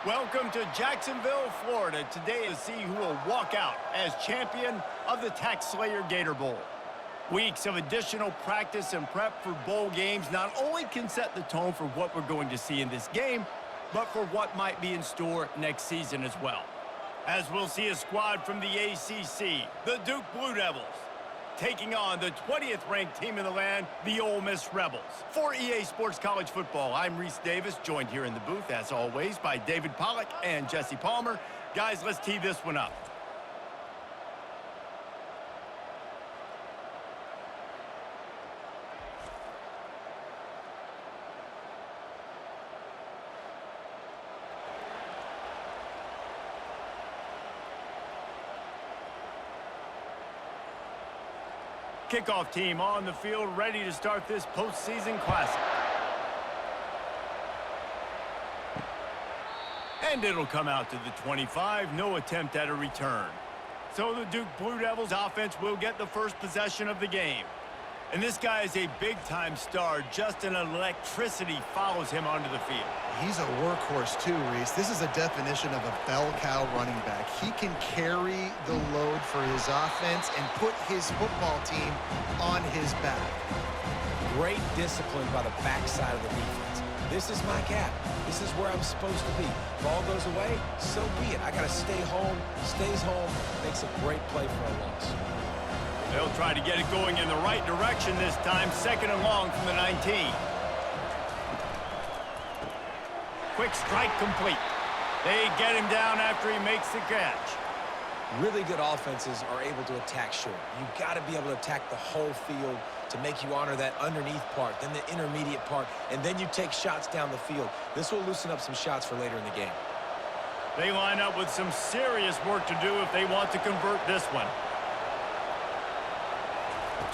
Welcome to Jacksonville, Florida. Today to see who will walk out as champion of the Tax Slayer Gator Bowl. Weeks of additional practice and prep for bowl games not only can set the tone for what we're going to see in this game, but for what might be in store next season as well. As we'll see a squad from the ACC, the Duke Blue Devils, taking on the 20th ranked team in the land, the Ole Miss Rebels. For EA Sports College Football, I'm Reese Davis, joined here in the booth, as always, by David Pollack and Jesse Palmer. Guys, let's tee this one up. Kickoff team on the field, ready to start this postseason classic. And it'll come out to the 25, no attempt at a return. So the Duke Blue Devils offense will get the first possession of the game. And this guy is a big-time star. Just an electricity follows him onto the field. He's a workhorse too, Reese. This is a definition of a bell cow running back. He can carry the load for his offense and put his football team on his back. Great discipline by the backside of the defense. This is my gap. This is where I'm supposed to be. Ball goes away, so be it. I got to stay home, stays home, makes a great play for a loss. They'll try to get it going in the right direction this time. Second and long from the 19. Quick strike complete. They get him down after he makes the catch. Really good offenses are able to attack short. You've got to be able to attack the whole field to make you honor that underneath part, then the intermediate part, and then you take shots down the field. This will loosen up some shots for later in the game. They line up with some serious work to do if they want to convert this one.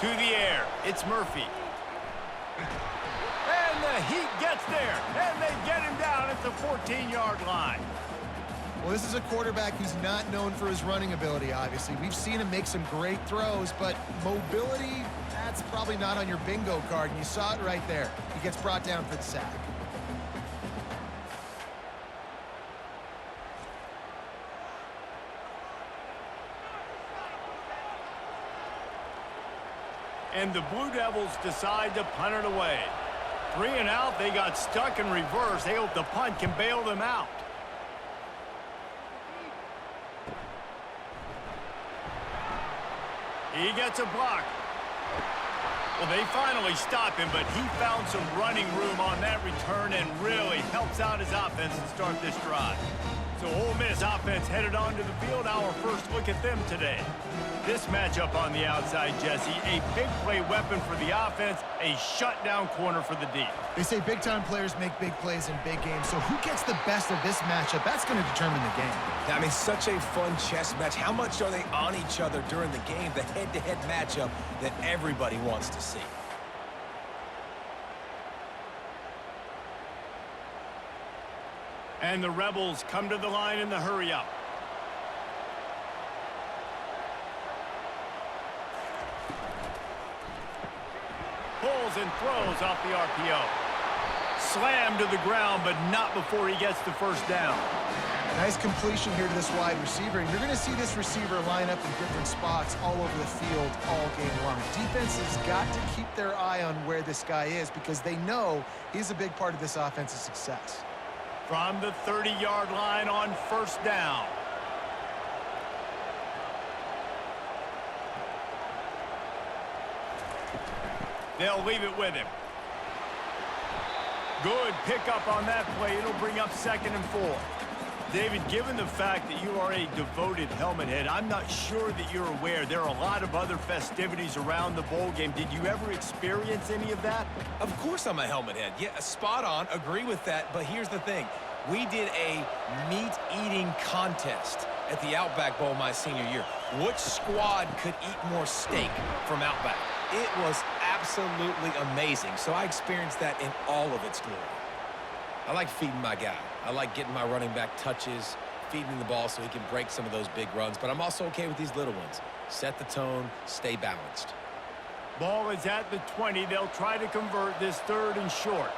To the air, it's Murphy. And the heat gets there, and they get him down at the 14-yard line. Well, this is a quarterback who's not known for his running ability, obviously. We've seen him make some great throws, but mobility, that's probably not on your bingo card, and you saw it right there. He gets brought down for the sack. And the Blue Devils decide to punt it away. 3 and out, they got stuck in reverse. They hope the punt can bail them out. He gets a block. Well, they finally stop him, but he found some running room on that return and really helps out his offense to start this drive. So Ole Miss offense headed onto the field. Our first look at them today. This matchup on the outside, Jesse, a big play weapon for the offense, a shutdown corner for the D. They say big-time players make big plays in big games, so who gets the best of this matchup? That's going to determine the game. I mean, such a fun chess match. How much are they on each other during the game? The head-to-head matchup that everybody wants to see. And the Rebels come to the line in the hurry-up. Pulls and throws off the RPO. Slammed to the ground, but not before he gets the first down. Nice completion here to this wide receiver, and you're going to see this receiver line up in different spots all over the field all game long. Defense has got to keep their eye on where this guy is because they know he's a big part of this offense's success. From the 30-yard line on first down. They'll leave it with him. Good pickup on that play. It'll bring up 2nd and 4. David, given the fact that you are a devoted helmet head, I'm not sure that you're aware there are a lot of other festivities around the bowl game. Did you ever experience any of that? Of course I'm a helmet head. Yeah, spot on. Agree with that. But here's the thing. We did a meat-eating contest at the Outback Bowl my senior year. Which squad could eat more steak from Outback? It was absolutely amazing. So I experienced that in all of its glory. I like feeding my guy. I like getting my running back touches, feeding the ball so he can break some of those big runs. But I'm also okay with these little ones. Set the tone, stay balanced. Ball is at the 20. They'll try to convert this 3rd and short.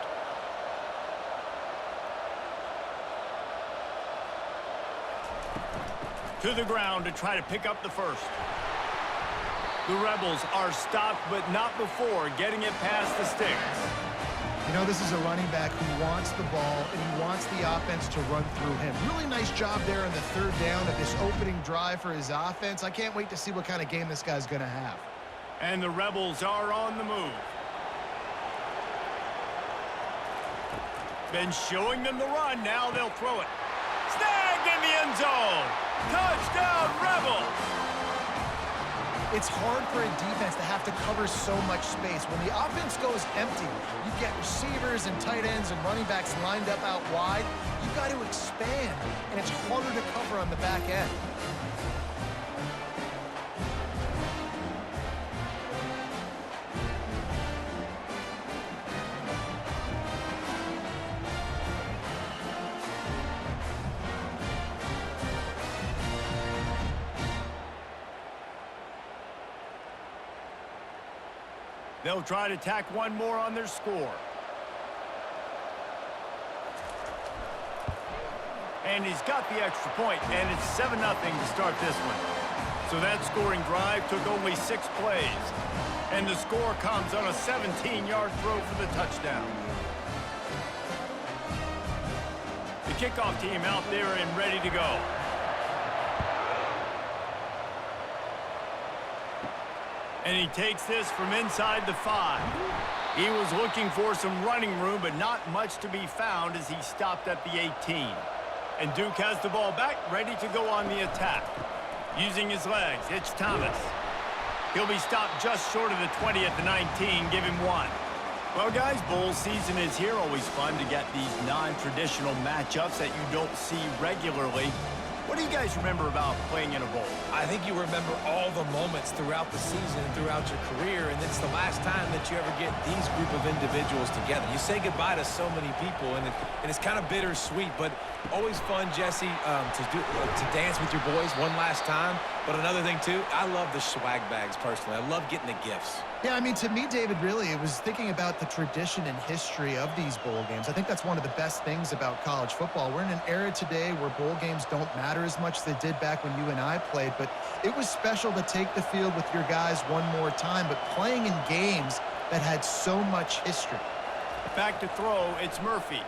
To the ground to try to pick up the first. The Rebels are stopped, but not before getting it past the Stix. You know, this is a running back who wants the ball, and he wants the offense to run through him. Really nice job there on the third down of this opening drive for his offense. I can't wait to see what kind of game this guy's going to have. And the Rebels are on the move. Been showing them the run. Now they'll throw it. Snagged in the end zone. Touchdown, Rebels. It's hard for a defense to have to cover so much space. When the offense goes empty, you get receivers and tight ends and running backs lined up out wide. You've got to expand, and it's harder to cover on the back end. They'll try to tack one more on their score. And he's got the extra point, and it's 7-0 to start this one. So that scoring drive took only 6 plays. And the score comes on a 17-yard throw for the touchdown. The kickoff team out there and ready to go. And he takes this from inside the 5. He was looking for some running room, but not much to be found as he stopped at the 18. And Duke has the ball back, ready to go on the attack. Using his legs, it's Thomas. He'll be stopped just short of the 20 at the 19, give him 1. Well, guys, bowl season is here. Always fun to get these non-traditional matchups that you don't see regularly. What do you guys remember about playing in a bowl? I think you remember all the moments throughout the season and throughout your career, and it's the last time that you ever get these group of individuals together. You say goodbye to so many people, and it's kind of bittersweet, but always fun, Jesse, to dance with your boys one last time. But another thing, too, I love the swag bags, personally. I love getting the gifts. Yeah, I mean, to me, David, really, it was thinking about the tradition and history of these bowl games. I think that's one of the best things about college football. We're in an era today where bowl games don't matter as much as they did back when you and I played, but it was special to take the field with your guys one more time, but playing in games that had so much history. Back to throw, it's Murphy.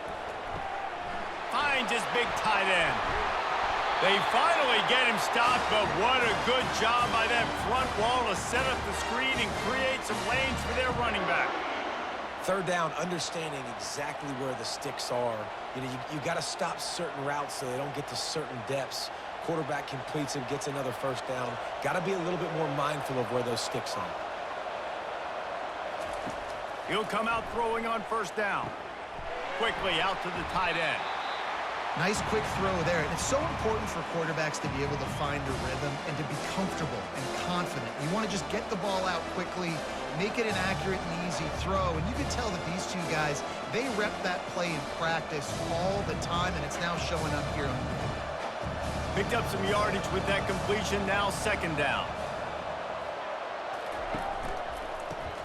Finds his big tight end. They finally get him stopped, but what a good job by that front wall to set up the screen and create some lanes for their running back. Third down, understanding exactly where the sticks are. You know, you got to stop certain routes so they don't get to certain depths. Quarterback completes it, gets another first down. Got to be a little bit more mindful of where those sticks are. He'll come out throwing on first down. Quickly out to the tight end. Nice quick throw there. And it's so important for quarterbacks to be able to find a rhythm and to be comfortable and confident. You want to just get the ball out quickly, make it an accurate and easy throw. And you can tell that these two guys, they rep that play in practice all the time, and it's now showing up here on the field. Picked up some yardage with that completion, now second down.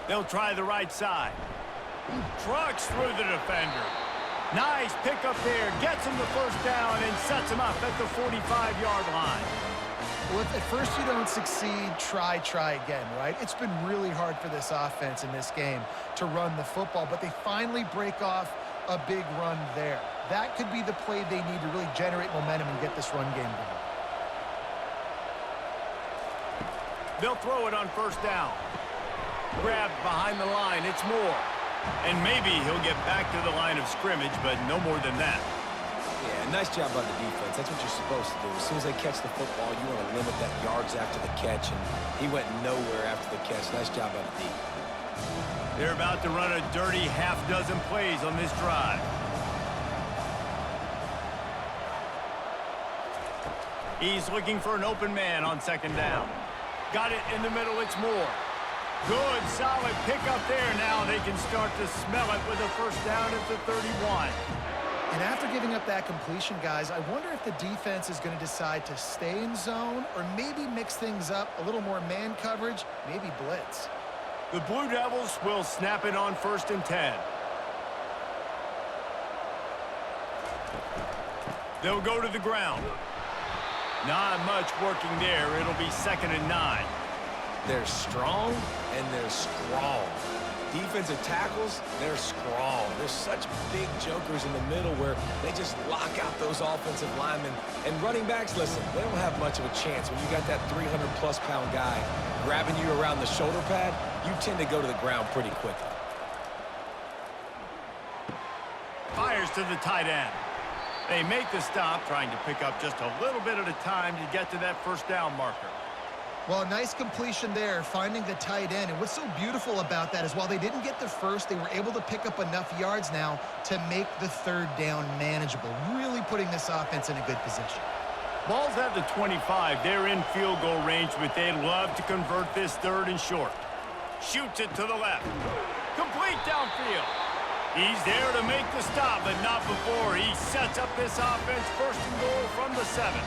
They'll try the right side. Trucks through the defender. Nice pickup there, gets him the first down and sets him up at the 45-yard line. Well, if at first you don't succeed, try again, right? It's been really hard for this offense in this game to run the football, but they finally break off a big run there. That could be the play they need to really generate momentum and get this run game going. They'll throw it on first down. Grabbed behind the line, it's Moore. And maybe he'll get back to the line of scrimmage, but no more than that. Yeah, nice job by the defense. That's what you're supposed to do. As soon as they catch the football, you want to limit that yards after the catch, and he went nowhere after the catch. Nice job by the D. They're about to run a dirty half-dozen plays on this drive. He's looking for an open man on second down. Got it in the middle, it's Moore. Good, solid pickup there. Now they can start to smell it with a first down at the 31. And after giving up that completion, guys, I wonder if the defense is going to decide to stay in zone or maybe mix things up, a little more man coverage, maybe blitz. The Blue Devils will snap it on 1st and 10. They'll go to the ground. Not much working there. It'll be 2nd and 9. They're strong and they're strong. Defensive tackles, they're strong. There's such big jokers in the middle where they just lock out those offensive linemen. And running backs, listen, they don't have much of a chance. When you got that 300-plus pound guy grabbing you around the shoulder pad, you tend to go to the ground pretty quickly. Fires to the tight end. They make the stop, trying to pick up just a little bit at a time to get to that first down marker. Well, a nice completion there, finding the tight end. And what's so beautiful about that is while they didn't get the first, they were able to pick up enough yards now to make the 3rd down manageable, really putting this offense in a good position. Ball's at the 25. They're in field goal range, but they'd love to convert this 3rd and short. Shoots it to the left. Complete downfield. He's there to make the stop, but not before he sets up this offense 1st and goal from the 7.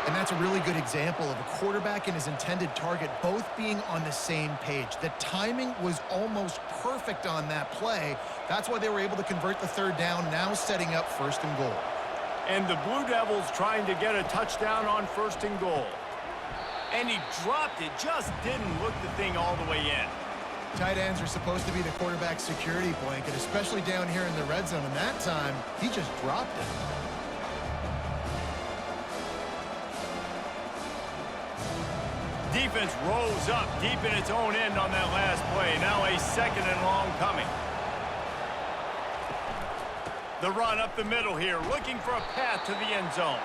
And that's a really good example of a quarterback and his intended target both being on the same page. The timing was almost perfect on that play. That's why they were able to convert the 3rd down, now setting up 1st and goal. And the Blue Devils trying to get a touchdown on 1st and goal. And he dropped it, just didn't look the thing all the way in. Tight ends are supposed to be the quarterback's security blanket, especially down here in the red zone. And that time, he just dropped it. Defense rolls up deep in its own end on that last play. Now a 2nd and long coming. The run up the middle here, looking for a path to the end zone.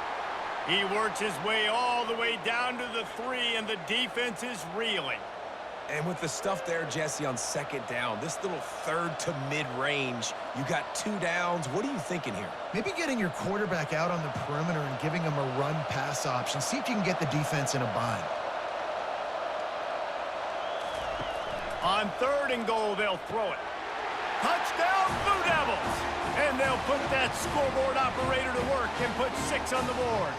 He works his way all the way down to the 3, and the defense is reeling. And with the stuff there, Jesse, on 2nd down, this little 3rd to mid-range, you got 2 downs. What are you thinking here? Maybe getting your quarterback out on the perimeter and giving him a run-pass option. See if you can get the defense in a bind. On 3rd and goal, they'll throw it. Touchdown, Blue Devils! And they'll put that scoreboard operator to work and put 6 on the board.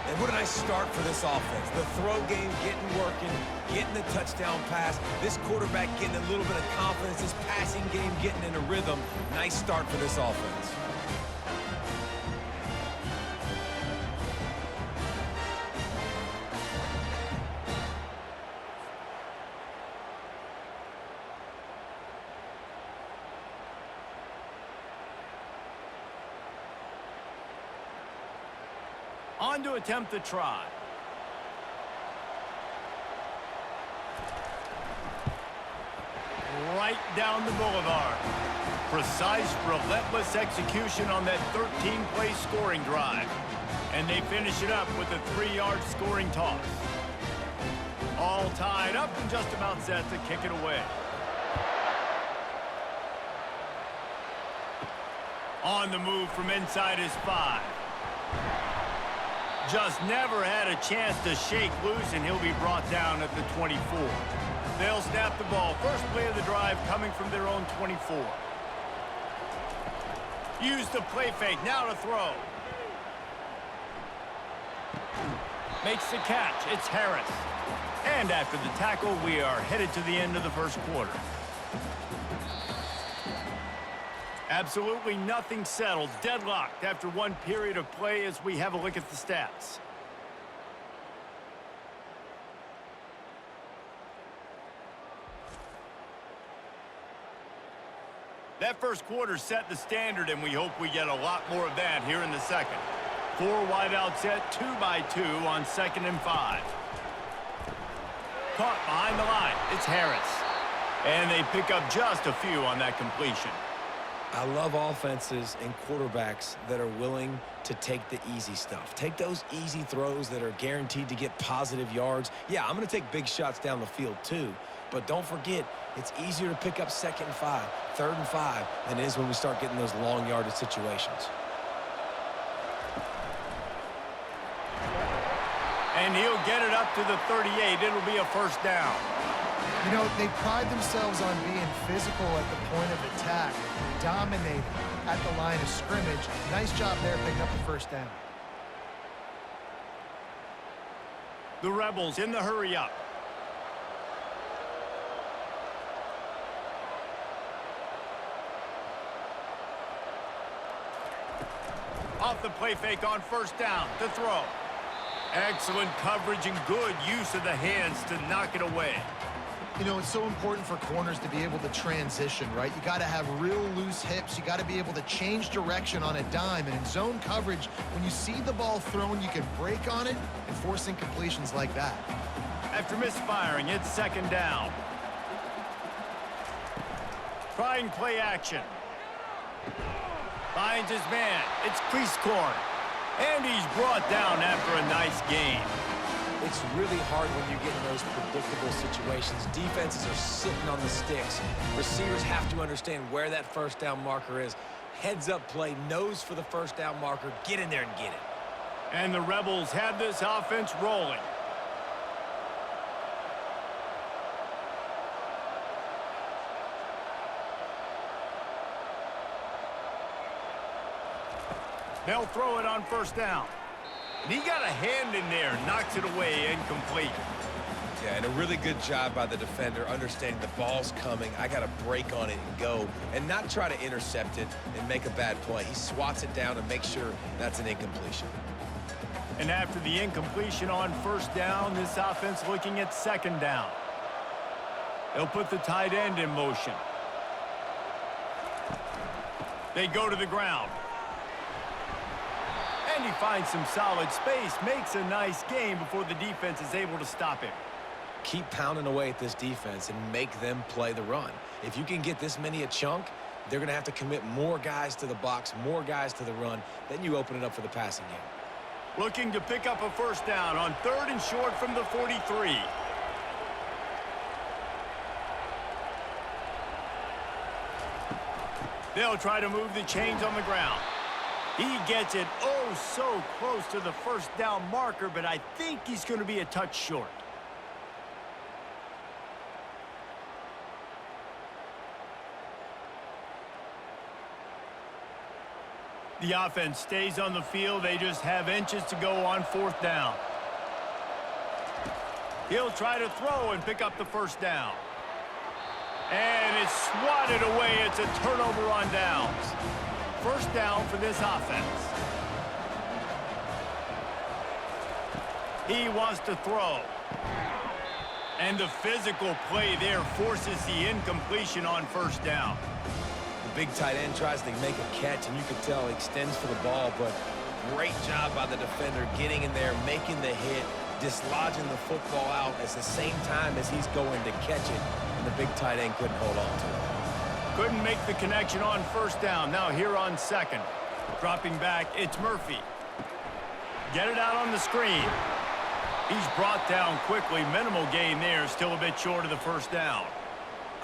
And what a nice start for this offense. The throw game getting working, getting the touchdown pass. This quarterback getting a little bit of confidence. This passing game getting in a rhythm. Nice start for this offense. On to attempt the try. Right down the boulevard. Precise, relentless execution on that 13-play scoring drive. And they finish it up with a 3-yard scoring toss. All tied up and just about set to kick it away. On the move from inside his 5. Just never had a chance to shake loose, and he'll be brought down at the 24. They'll snap the ball. First play of the drive coming from their own 24. Use the play fake. Now to throw. Makes the catch. It's Harris. And after the tackle, we are headed to the end of the 1st quarter. Absolutely nothing settled, deadlocked after 1 period of play as we have a look at the stats. That 1st quarter set the standard, and we hope we get a lot more of that here in the 2nd. 4 wide out set, 2 by 2 on 2nd and 5. Caught behind the line. It's Harris. And they pick up just a few on that completion. I love offenses and quarterbacks that are willing to take the easy stuff. Take those easy throws that are guaranteed to get positive yards. Yeah, I'm going to take big shots down the field too. But don't forget, it's easier to pick up 2nd and 5, 3rd and 5 than it is when we start getting those long yardage situations. And he'll get it up to the 38. It'll be a 1st down. You know, they pride themselves on being physical at the point of attack, dominating at the line of scrimmage. Nice job there picking up the 1st down. The Rebels in the hurry up. Off the play fake on 1st down to throw. Excellent coverage and good use of the hands to knock it away. You know, it's so important for corners to be able to transition, right? You got to have real loose hips. You got to be able to change direction on a dime. And in zone coverage, when you see the ball thrown, you can break on it and force incompletions like that. After misfiring, it's second down. Trying play action. Finds his man. It's crease corner. And he's brought down after a nice gain. It's really hard when you get in those predictable situations. Defenses are sitting on the sticks. Receivers have to understand where that first down marker is. Heads up play, nose for the first down marker. Get in there and get it. And the Rebels have this offense rolling. They'll throw it on first down. And he got a hand in there, knocks it away, incomplete. Yeah, and a really good job by the defender understanding the ball's coming. I got to break on it and go, and not try to intercept it and make a bad play. He swats it down and makes sure that's an incompletion. And after the incompletion on first down, this offense looking at second down. They'll put the tight end in motion. They go to the ground. And he finds some solid space, makes a nice gain before the defense is able to stop him. Keep pounding away at this defense and make them play the run. If you can get this many a chunk, they're going to have to commit more guys to the box, more guys to the run. Then you open it up for the passing game. Looking to pick up a first down on third and short from the 43. They'll try to move the chains on the ground. He gets it oh so close to the first down marker, but I think he's going to be a touch short. The offense stays on the field. They just have inches to go on fourth down. He'll try to throw and pick up the first down. And it's swatted away. It's a turnover on downs. First down for this offense. He wants to throw. And the physical play there forces the incompletion on first down. The big tight end tries to make a catch, and you can tell he extends for the ball, but great job by the defender getting in there, making the hit, dislodging the football out at the same time as he's going to catch it, and the big tight end couldn't hold on to it. Couldn't make the connection on first down. Now here on second. Dropping back, it's Murphy. Get it out on the screen. He's brought down quickly. Minimal gain there. Still a bit short of the first down.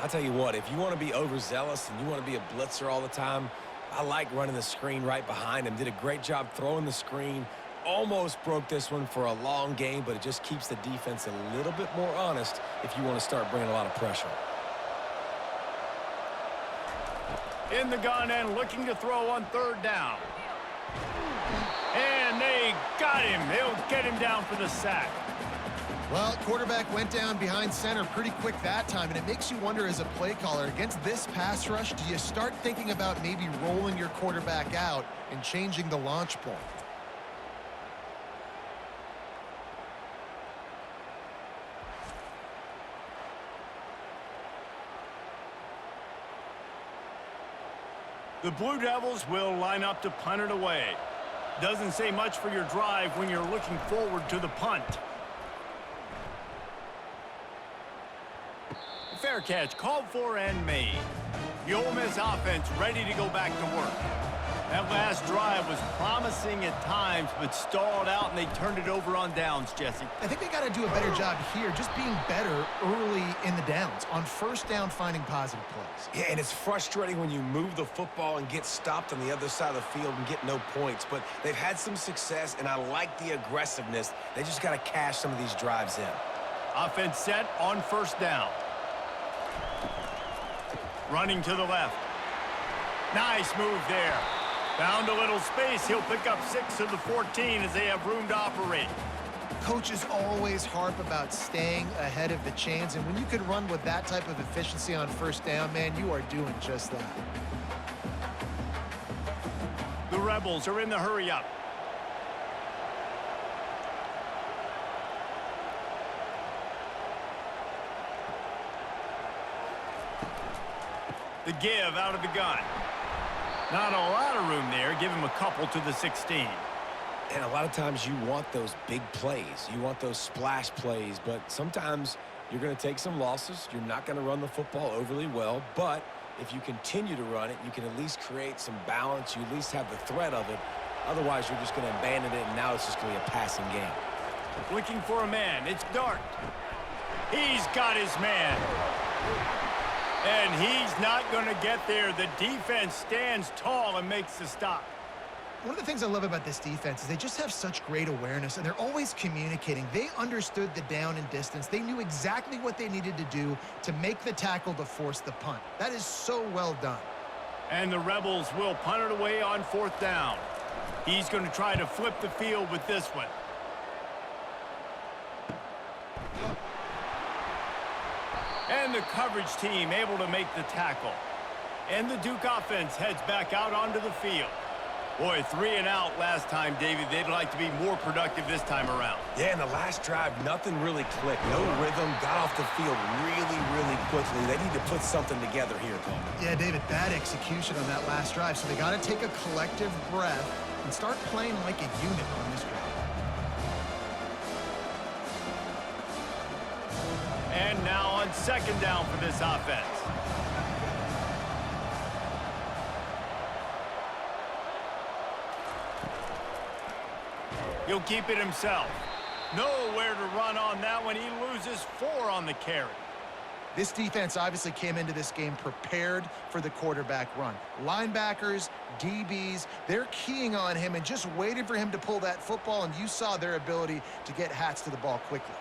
I'll tell you what, if you want to be overzealous and you want to be a blitzer all the time, I like running the screen right behind him. Did a great job throwing the screen. Almost broke this one for a long game, but it just keeps the defense a little bit more honest if you want to start bringing a lot of pressure. In the gun and looking to throw on third down. And they got him. They'll get him down for the sack. Well, quarterback went down behind center pretty quick that time, and it makes you wonder as a play caller, against this pass rush, do you start thinking about maybe rolling your quarterback out and changing the launch point? The Blue Devils will line up to punt it away. Doesn't say much for your drive when you're looking forward to the punt. Fair catch called for and made. The Ole Miss offense ready to go back to work. That last drive was promising at times, but stalled out, and they turned it over on downs, Jesse. I think they got to do a better job here, just being better early in the downs, on first down finding positive plays. Yeah, and it's frustrating when you move the football and get stopped on the other side of the field and get no points, but they've had some success, and I like the aggressiveness. They just got to cash some of these drives in. Offense set on first down. Running to the left. Nice move there. Found a little space. He'll pick up 6 of the 14 as they have room to operate. Coaches always harp about staying ahead of the chains, and when you can run with that type of efficiency on first down, man, you are doing just that. The Rebels are in the hurry-up. The give out of the gun. Not a lot of room there. Give him a couple to the 16. And a lot of times you want those big plays. You want those splash plays, but sometimes you're going to take some losses. You're not going to run the football overly well, but if you continue to run it, you can at least create some balance. You at least have the threat of it. Otherwise, you're just going to abandon it, and now it's just going to be a passing game. Looking for a man. It's Dart. He's got his man. And he's not going to get there. The defense stands tall and makes the stop. One of the things I love about this defense is they just have such great awareness, and they're always communicating. They understood the down and distance. They knew exactly what they needed to do to make the tackle to force the punt. That is so well done. And the Rebels will punt it away on 4th down. He's going to try to flip the field with this one. And the coverage team able to make the tackle. And the Duke offense heads back out onto the field. Boy, 3 and out last time, David. They'd like to be more productive this time around. Yeah, in the last drive, nothing really clicked. No rhythm, got off the field really quickly. They need to put something together here, Coleman. Yeah, David, bad execution on that last drive, so they got to take a collective breath and start playing like a unit on this drive. And now on 2nd down for this offense. He'll keep it himself. Nowhere to run on that one. He loses 4 on the carry. This defense obviously came into this game prepared for the quarterback run. Linebackers, DBs, they're keying on him and just waiting for him to pull that football, and you saw their ability to get hats to the ball quickly.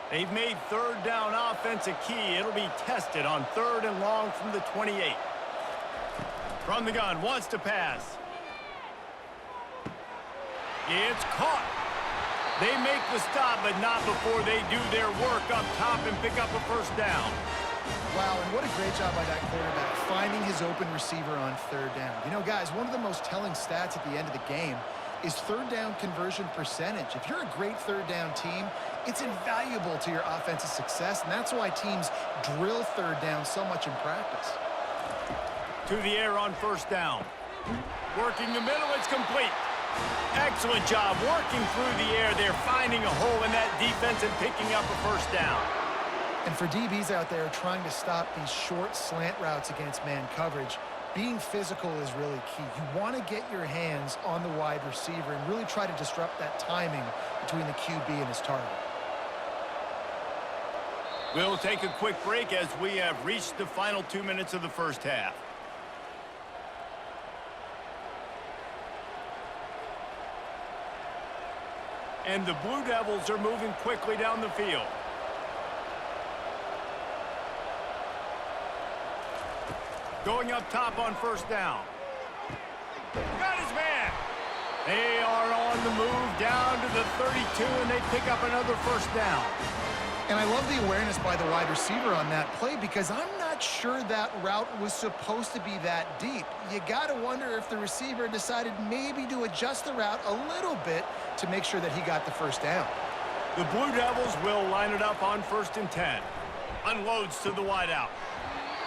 They've made 3rd down offense a key. It'll be tested on 3rd and long from the 28. From the gun, wants to pass. It's caught. They make the stop, but not before they do their work up top and pick up a 1st down. Wow, and what a great job by that quarterback, finding his open receiver on 3rd down. You know, guys, one of the most telling stats at the end of the game is 3rd down conversion percentage. If you're a great 3rd down team, it's invaluable to your offensive success, and that's why teams drill 3rd down so much in practice. To the air on 1st down. Working the middle, it's complete. Excellent job working through the air. They're finding a hole in that defense and picking up a 1st down. And for DBs out there trying to stop these short slant routes against man coverage, being physical is really key. You want to get your hands on the wide receiver and really try to disrupt that timing between the QB and his target. We'll take a quick break as we have reached the final 2 minutes of the 1st half. And the Blue Devils are moving quickly down the field. Going up top on 1st down. Got his man. They are on the move down to the 32, and they pick up another 1st down. And I love the awareness by the wide receiver on that play, because I'm not sure that route was supposed to be that deep. You got to wonder if the receiver decided maybe to adjust the route a little bit to make sure that he got the 1st down. The Blue Devils will line it up on 1st and 10. Unloads to the wideout.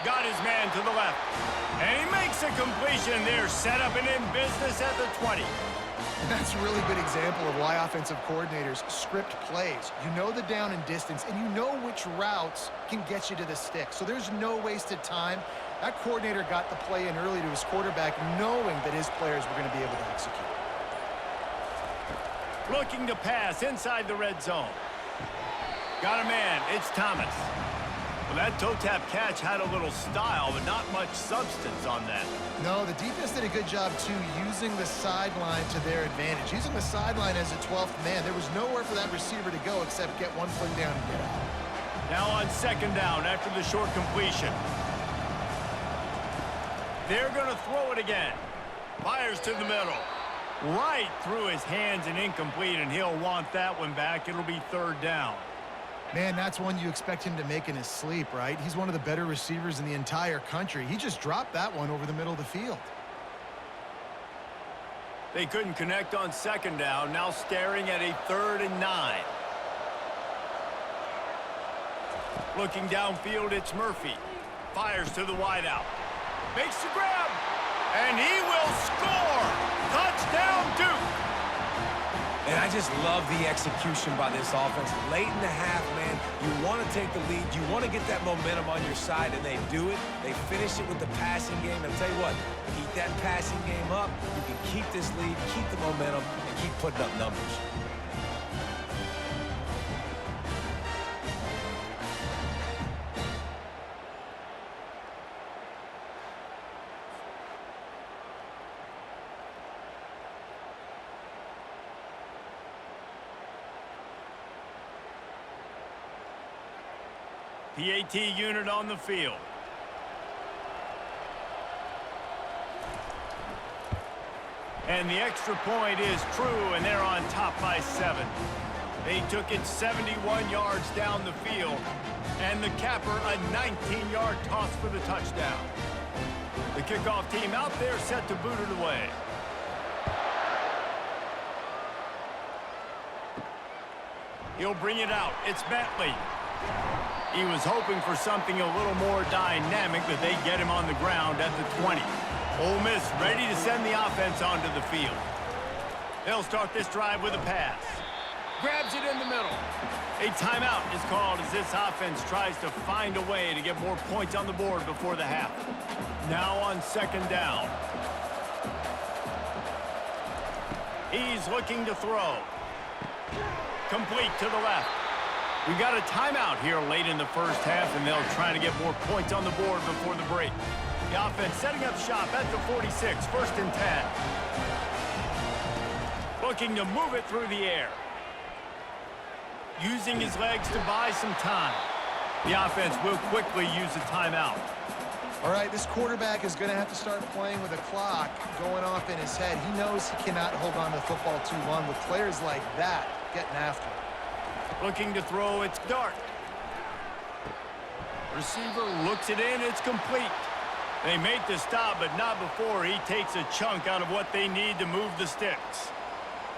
Got his man to the left. And he makes a completion there. Set up and in business at the 20. And that's a really good example of why offensive coordinators script plays. You know the down and distance, and you know which routes can get you to the stick. So there's no wasted time. That coordinator got the play in early to his quarterback, knowing that his players were going to be able to execute. Looking to pass inside the red zone. Got a man. It's Thomas. Well, that toe-tap catch had a little style, but not much substance on that. No, the defense did a good job, too, using the sideline to their advantage. Using the sideline as a 12th man. There was nowhere for that receiver to go except get one foot down and get out. Now on 2nd down after the short completion. They're going to throw it again. Fires to the middle. Right through his hands and incomplete, and he'll want that one back. It'll be 3rd down. Man, that's one you expect him to make in his sleep, right? He's one of the better receivers in the entire country. He just dropped that one over the middle of the field. They couldn't connect on 2nd down. Now staring at a 3rd and 9. Looking downfield, it's Murphy. Fires to the wideout. Makes the grab. And he will score. Touchdown, Duke. And I just love the execution by this offense. Late in the half, man, you want to take the lead. You want to get that momentum on your side, and they do it. They finish it with the passing game. And I'll tell you what, keep that passing game up. You can keep this lead, keep the momentum, and keep putting up numbers. PAT unit on the field. And the extra point is true, and they're on top by 7. They took it 71 yards down the field, and the capper a 19-yard toss for the touchdown. The kickoff team out there set to boot it away. He'll bring it out. It's Bentley. He was hoping for something a little more dynamic, but they get him on the ground at the 20. Ole Miss ready to send the offense onto the field. They'll start this drive with a pass. Grabs it in the middle. A timeout is called as this offense tries to find a way to get more points on the board before the half. Now on second down. He's looking to throw. Complete to the left. We got a timeout here late in the first half, and they'll try to get more points on the board before the break. The offense setting up shop at the 46, 1st and 10. Looking to move it through the air. Using his legs to buy some time. The offense will quickly use a timeout. All right, this quarterback is going to have to start playing with a clock going off in his head. He knows he cannot hold on to the football too long with players like that getting after him. Looking to throw, it's Dart. Receiver looks it in, it's complete. They make the stop, but not before he takes a chunk out of what they need to move the sticks.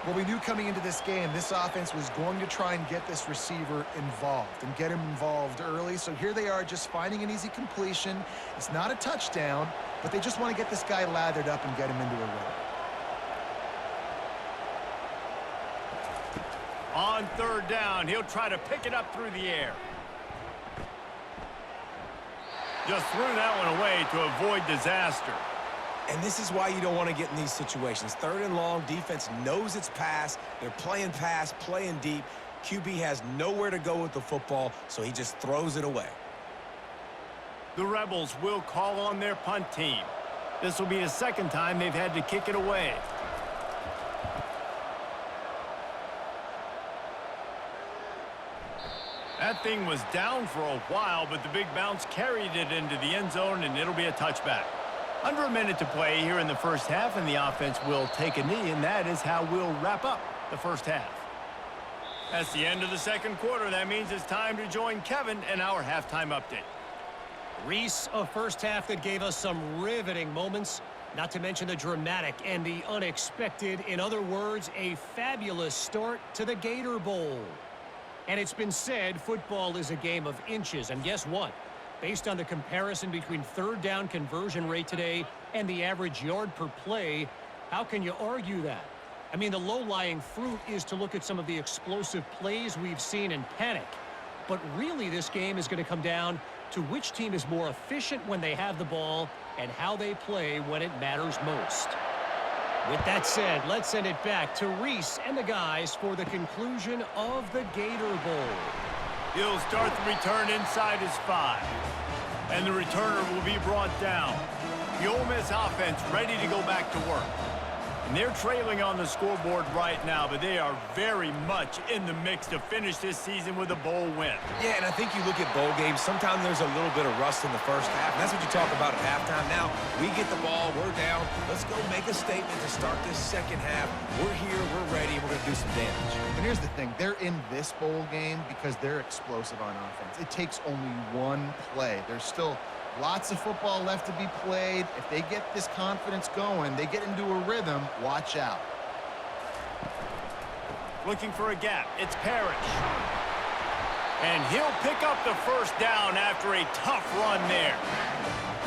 Well, we knew coming into this game, this offense was going to try and get this receiver involved and get him involved early. So here they are just finding an easy completion. It's not a touchdown, but they just want to get this guy lathered up and get him into a rhythm. On third down, he'll try to pick it up through the air. Just threw that one away to avoid disaster. And this is why you don't want to get in these situations. 3rd and long, defense knows it's pass. They're playing pass, playing deep. QB has nowhere to go with the football, so he just throws it away. The Rebels will call on their punt team. This will be the second time they've had to kick it away. That thing was down for a while, but the big bounce carried it into the end zone, and it'll be a touchback. Under a minute to play here in the first half, and the offense will take a knee, and that is how we'll wrap up the first half. That's the end of the second quarter. That means it's time to join Kevin in our halftime update. Reese, a first half that gave us some riveting moments, not to mention the dramatic and the unexpected. In other words, a fabulous start to the Gator Bowl. And it's been said football is a game of inches. And guess what? Based on the comparison between third down conversion rate today and the average yard per play, how can you argue that? I mean, the low-lying fruit is to look at some of the explosive plays we've seen and panic. But really, this game is going to come down to which team is more efficient when they have the ball and how they play when it matters most. With that said, let's send it back to Reese and the guys for the conclusion of the Gator Bowl. He'll start the return inside his 5. And the returner will be brought down. The Ole Miss offense ready to go back to work. And they're trailing on the scoreboard right now, but they are very much in the mix to finish this season with a bowl win. Yeah, and I think you look at bowl games, sometimes there's a little bit of rust in the first half, and that's what you talk about at halftime. Now, we get the ball, we're down, let's go make a statement to start this second half. We're here, we're ready, and we're going to do some damage. And here's the thing, they're in this bowl game because they're explosive on offense. It takes only one play. There's still lots of football left to be played. If they get this confidence going, they get into a rhythm, watch out. Looking for a gap. It's Parrish. And he'll pick up the first down after a tough run there.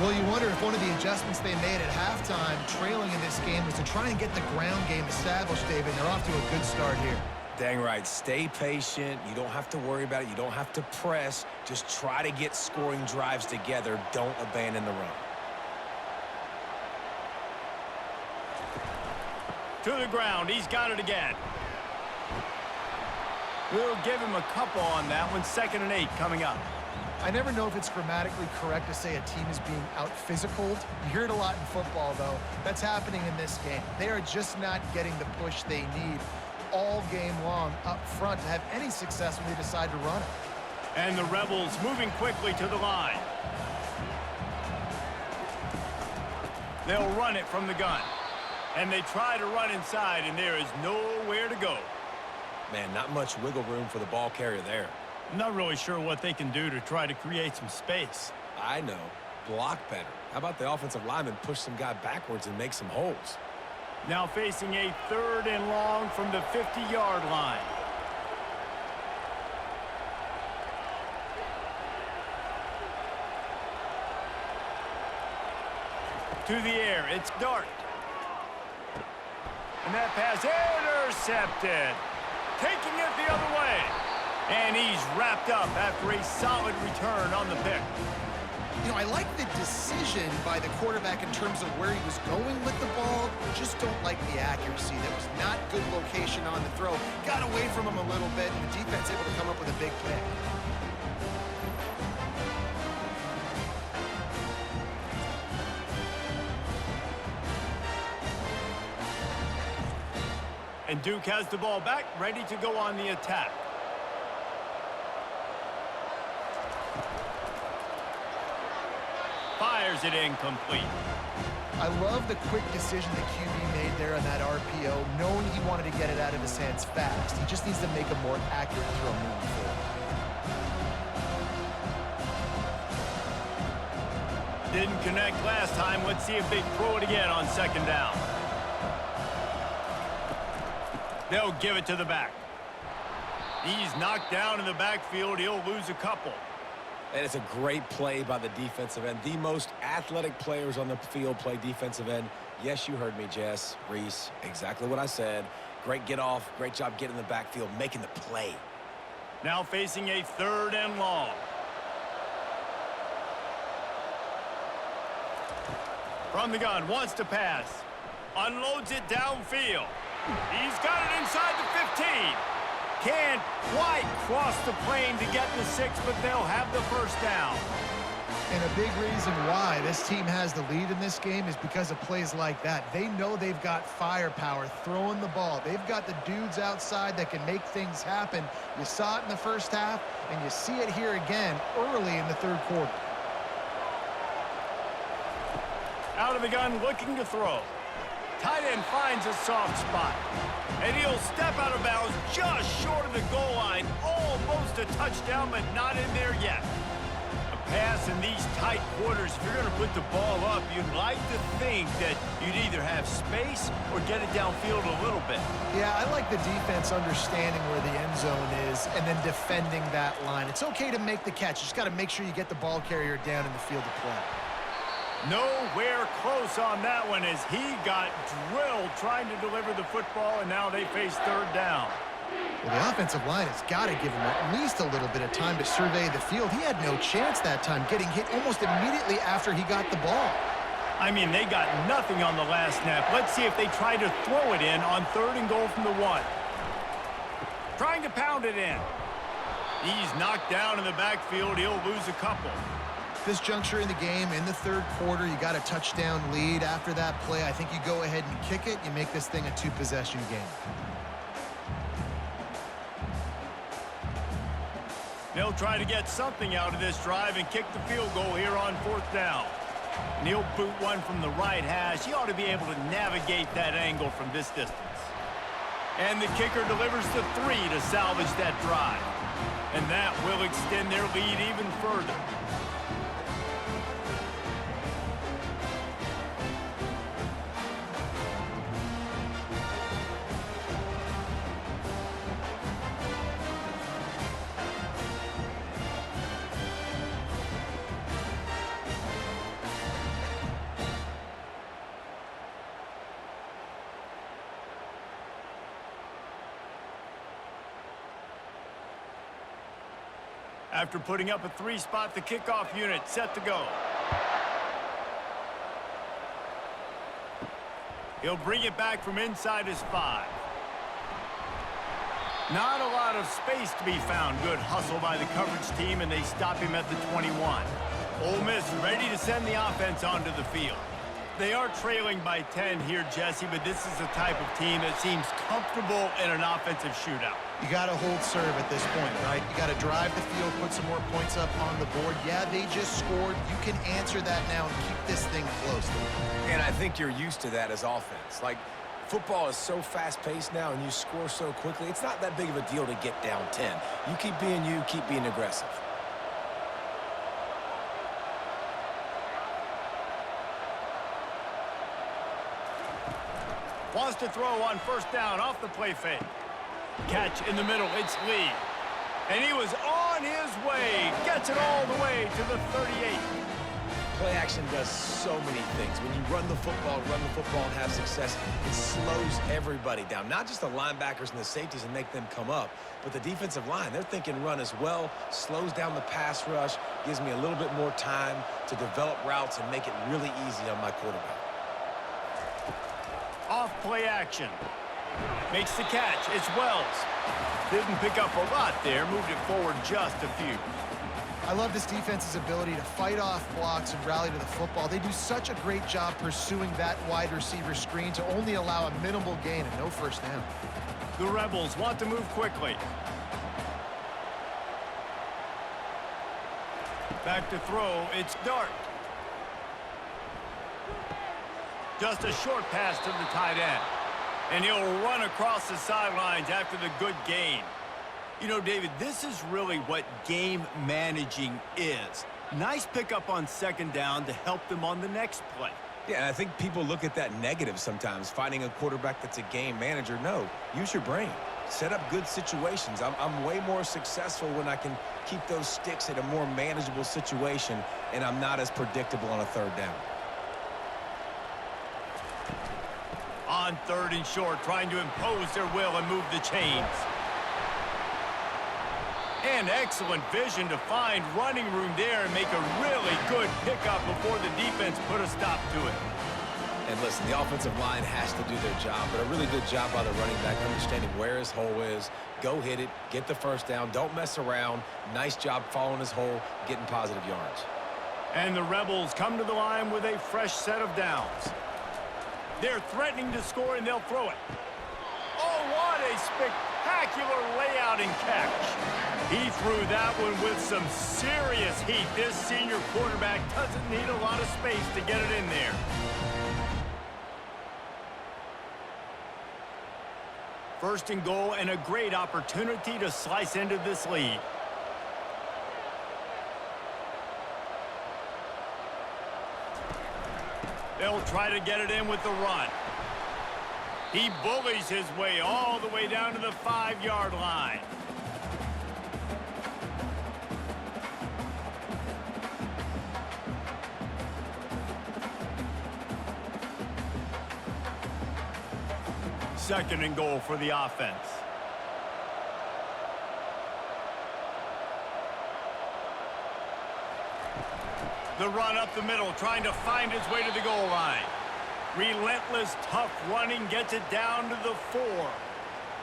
Well, you wonder if one of the adjustments they made at halftime, trailing in this game, was to try and get the ground game established, David. They're off to a good start here. Dang right. Stay patient. You don't have to worry about it. You don't have to press. Just try to get scoring drives together. Don't abandon the run. To the ground. He's got it again. We'll give him a couple on that one. 2nd and 8 coming up. I never know if it's grammatically correct to say a team is being out-physicaled. You hear it a lot in football, though. That's happening in this game. They are just not getting the push they need all game long up front to have any success when they decide to run it. And the Rebels moving quickly to the line. They'll run it from the gun. And they try to run inside, and there is nowhere to go. Man, not much wiggle room for the ball carrier there. I'm not really sure what they can do to try to create some space. I know. Block better. How about the offensive lineman push some guy backwards and make some holes? Now facing a 3rd and long from the 50-yard line. To the air, it's Dart. And that pass intercepted. Taking it the other way. And he's wrapped up after a solid return on the pick. You know, I like the decision by the quarterback in terms of where he was going with the ball. Just don't like the accuracy. That was not good location on the throw. Got away from him a little bit, and the defense able to come up with a big pick. And Duke has the ball back, ready to go on the attack. Fires it incomplete. I love the quick decision the QB made there on that RPO, knowing he wanted to get it out of his hands fast. He just needs to make a more accurate throw moving forward. Didn't connect last time. Let's see if they throw it again on 2nd down. They'll give it to the back. He's knocked down in the backfield. He'll lose a couple. And it's a great play by the defensive end. The most athletic players on the field play defensive end. Yes, you heard me, Jess, Reese. Exactly what I said. Great get off. Great job getting in the backfield, making the play. Now facing a 3rd and long. From the gun, wants to pass. Unloads it downfield. He's got it inside the 15. Can't quite cross the plane to get the 6, but they'll have the 1st down. And a big reason why this team has the lead in this game is because of plays like that. They know they've got firepower throwing the ball. They've got the dudes outside that can make things happen. You saw it in the 1st half, and you see it here again early in the 3rd quarter. Out of the gun, looking to throw. Tight end finds a soft spot. And he'll step out of bounds just short of the goal line. Almost a touchdown, but not in there yet. A pass in these tight quarters, if you're going to put the ball up, you'd like to think that you'd either have space or get it downfield a little bit. Yeah, I like the defense understanding where the end zone is and then defending that line. It's okay to make the catch. You just got to make sure you get the ball carrier down in the field of play. Nowhere close on that one as he got drilled trying to deliver the football, and now they face 3rd down. Well, the offensive line has got to give him at least a little bit of time to survey the field. He had no chance that time, getting hit almost immediately after he got the ball. I mean, they got nothing on the last snap. Let's see if they try to throw it in on 3rd and goal from the 1. Trying to pound it in. He's knocked down in the backfield. He'll lose a couple. This juncture in the game, in the 3rd quarter, you got a touchdown lead. After that play, I think you go ahead and kick it. You make this thing a 2-possession game. They'll try to get something out of this drive and kick the field goal here on 4th down. And he'll boot one from the right hash. He ought to be able to navigate that angle from this distance. And the kicker delivers the 3 to salvage that drive. And that will extend their lead even further. After putting up a 3-spot, the kickoff unit set to go. He'll bring it back from inside his 5. Not a lot of space to be found. Good hustle by the coverage team, and they stop him at the 21. Ole Miss ready to send the offense onto the field. They are trailing by 10 here, Jesse, but this is the type of team that seems comfortable in an offensive shootout. You got to hold serve at this point, right? You got to drive the field, put some more points up on the board. Yeah, they just scored. You can answer that now and keep this thing close. And I think you're used to that as offense. Like, football is so fast-paced now and you score so quickly, it's not that big of a deal to get down 10. You keep being aggressive. Wants to throw on first down off the play fake. Catch in the middle, it's Lee. And he was on his way. Gets it all the way to the 38. Play action does so many things. When you run the football and have success, it slows everybody down. Not just the linebackers and the safeties and make them come up, but the defensive line. They're thinking run as well, slows down the pass rush, gives me a little bit more time to develop routes and make it really easy on my quarterback. Off play action. Makes the catch. It's Wells. Didn't pick up a lot there. Moved it forward just a few. I love this defense's ability to fight off blocks and rally to the football. They do such a great job pursuing that wide receiver screen to only allow a minimal gain and no first down. The Rebels want to move quickly. Back to throw. It's Dart. Just a short pass to the tight end. And he'll run across the sidelines after the good gain. You know, David, this is really what game managing is. Nice pickup on second down to help them on the next play. Yeah, and I think people look at that negative sometimes, finding a quarterback that's a game manager. No, use your brain. Set up good situations. I'm way more successful when I can keep those sticks in a more manageable situation, and I'm not as predictable on a third down. On third and short, trying to impose their will and move the chains. And excellent vision to find running room there and make a really good pickup before the defense put a stop to it. And listen, the offensive line has to do their job, but a really good job by the running back, understanding where his hole is. Go hit it, get the first down, don't mess around. Nice job following his hole, getting positive yards. And the Rebels come to the line with a fresh set of downs. They're threatening to score, and they'll throw it. Oh, what a spectacular layout and catch. He threw that one with some serious heat. This senior quarterback doesn't need a lot of space to get it in there. First and goal, and a great opportunity to slice into this lead. They'll try to get it in with the run. He bullies his way all the way down to the 5-yard line. Second and goal for the offense. The run up the middle, trying to find his way to the goal line. Relentless, tough running, gets it down to the 4.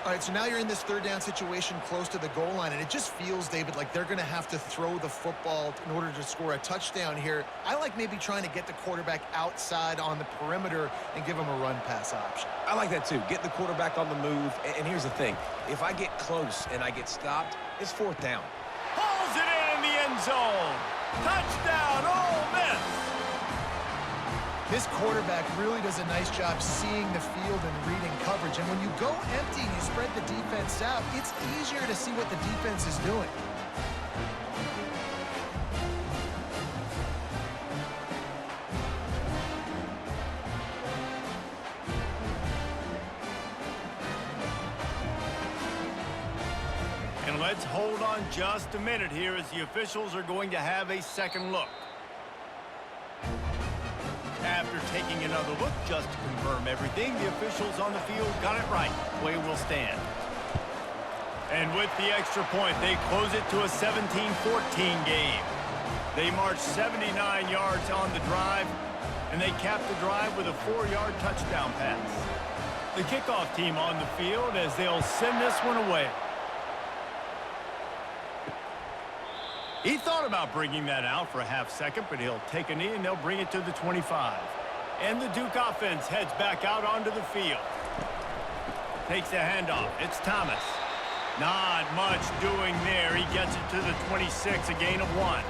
All right, so now you're in this third down situation close to the goal line, and it just feels, David, like they're going to have to throw the football in order to score a touchdown here. I like maybe trying to get the quarterback outside on the perimeter and give him a run-pass option. I like that too. Get the quarterback on the move. And here's the thing. If I get close and I get stopped, it's fourth down. Pulls it in the end zone. Touchdown, Ole Miss. This quarterback really does a nice job seeing the field and reading coverage. And when you go empty and you spread the defense out, it's easier to see what the defense is doing. And let's hold on just a minute here as the officials are going to have a second look. After taking another look just to confirm everything, the officials on the field got it right. Play will stand. And with the extra point, they close it to a 17-14 game. They march 79 yards on the drive, and they cap the drive with a 4-yard touchdown pass. The kickoff team on the field as they'll send this one away. He thought about bringing that out for a half second, but he'll take a knee and they'll bring it to the 25. And the Duke offense heads back out onto the field. Takes the handoff. It's Thomas. Not much doing there. He gets it to the 26, a gain of 1.